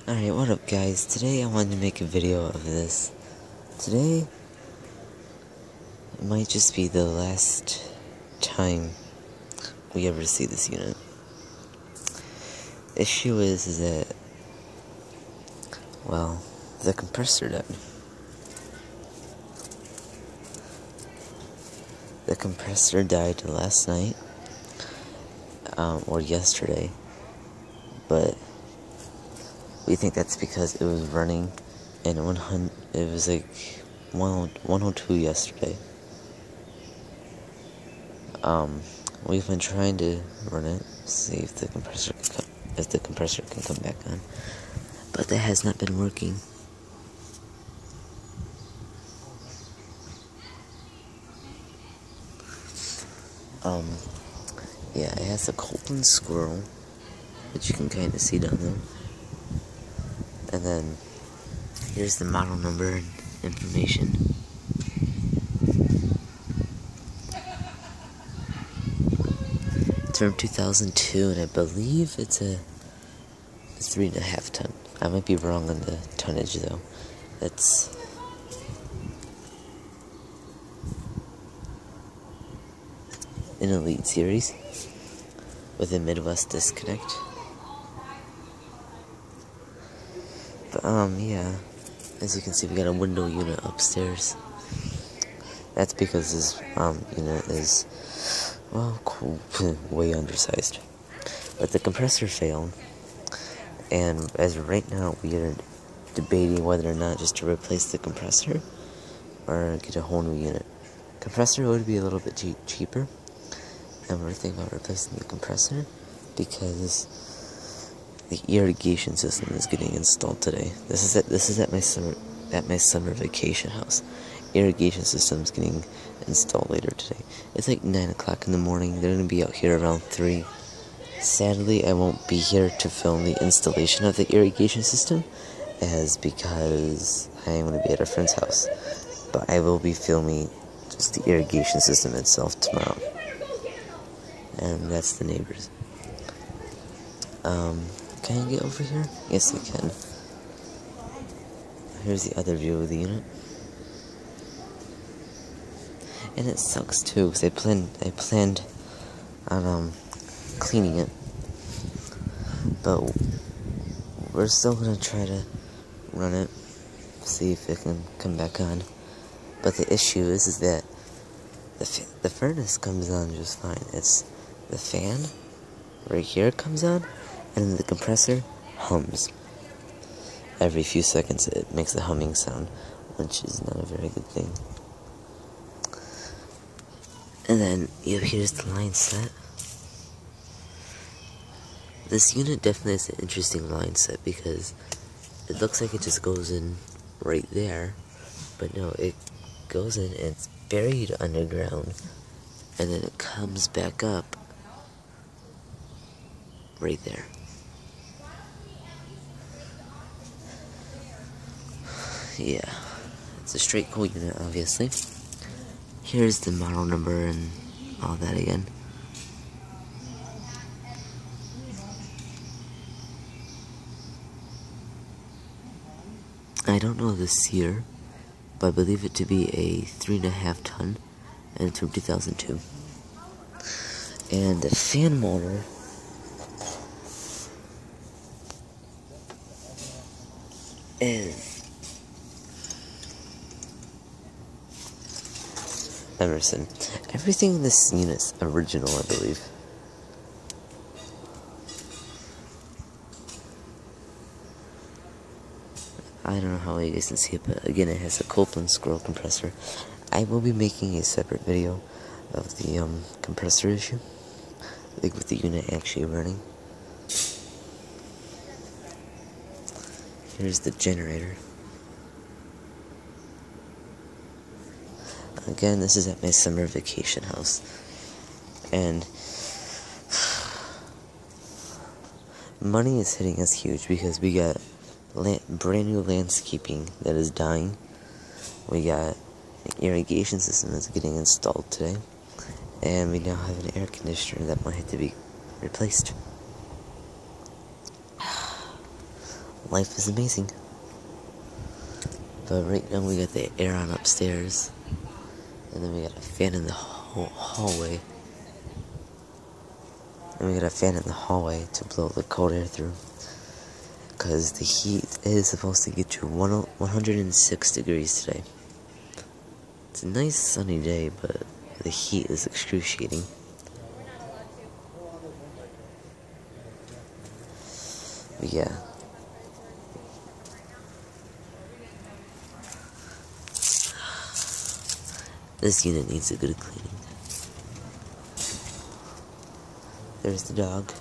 Alright, what up guys? Today I wanted to make a video of this. Today it might just be the last time we ever see this unit. Issue is that, well, the compressor died. The compressor died last night, or yesterday, but we think that's because it was running and it was like 102 yesterday. We've been trying to run it, see if the compressor can come back on, but that has not been working. Yeah, it has a Copeland squirrel, which you can kind of see down there. And then, here's the model number and information. It's from 2002, and I believe it's a 3.5 ton. I might be wrong on the tonnage, though. It's an Elite Series with a Midwest disconnect. But, yeah, as you can see, we got a window unit upstairs. That's because this, unit is, well, cool, way undersized. But the compressor failed, and as of right now, we are debating whether or not just to replace the compressor, or get a whole new unit. Compressor would be a little bit cheaper, and we're thinking about replacing the compressor, because the irrigation system is getting installed today. This is at my summer vacation house. Irrigation system's getting installed later today. It's like 9 o'clock in the morning. They're gonna be out here around 3. Sadly, I won't be here to film the installation of the irrigation system, because I am gonna be at a friend's house. But I will be filming just the irrigation system itself tomorrow. And that's the neighbors. Can I get over here? Yes, I can. Here's the other view of the unit. And it sucks too, because I planned on cleaning it. But we're still gonna try to run it, see if it can come back on. But the issue is that the furnace comes on just fine. It's the fan right here comes on, and then the compressor hums. Every few seconds it makes a humming sound, which is not a very good thing. And then, here's the line set. This unit definitely has an interesting line set, because it looks like it just goes in right there, but no, it goes in and it's buried underground, and then it comes back up right there. Yeah, it's a straight coal unit, obviously. Here's the model number and all that again. I don't know this year, but I believe it to be a 3.5 ton, and it's from 2002. And the fan motor is Emerson. Everything in this unit's original, I believe. I don't know how you guys can see it, but again, it has a Copeland squirrel compressor. I will be making a separate video of the compressor issue, like with the unit actually running. Here's the generator. Again, this is at my summer vacation house, and money is hitting us huge because we got brand new landscaping that is dying. We got an irrigation system that's getting installed today, and we now have an air conditioner that might have to be replaced. life is amazing. But right now we got the air on upstairs, and then we got a fan in the hallway. And we got a fan in the hallway to blow the cold air through. Because the heat is supposed to get to 106 degrees today. It's a nice sunny day, but the heat is excruciating. But yeah. This unit needs a good cleaning. There's the dog.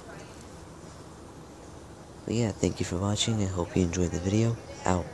But yeah, thank you for watching. I hope you enjoyed the video. Out.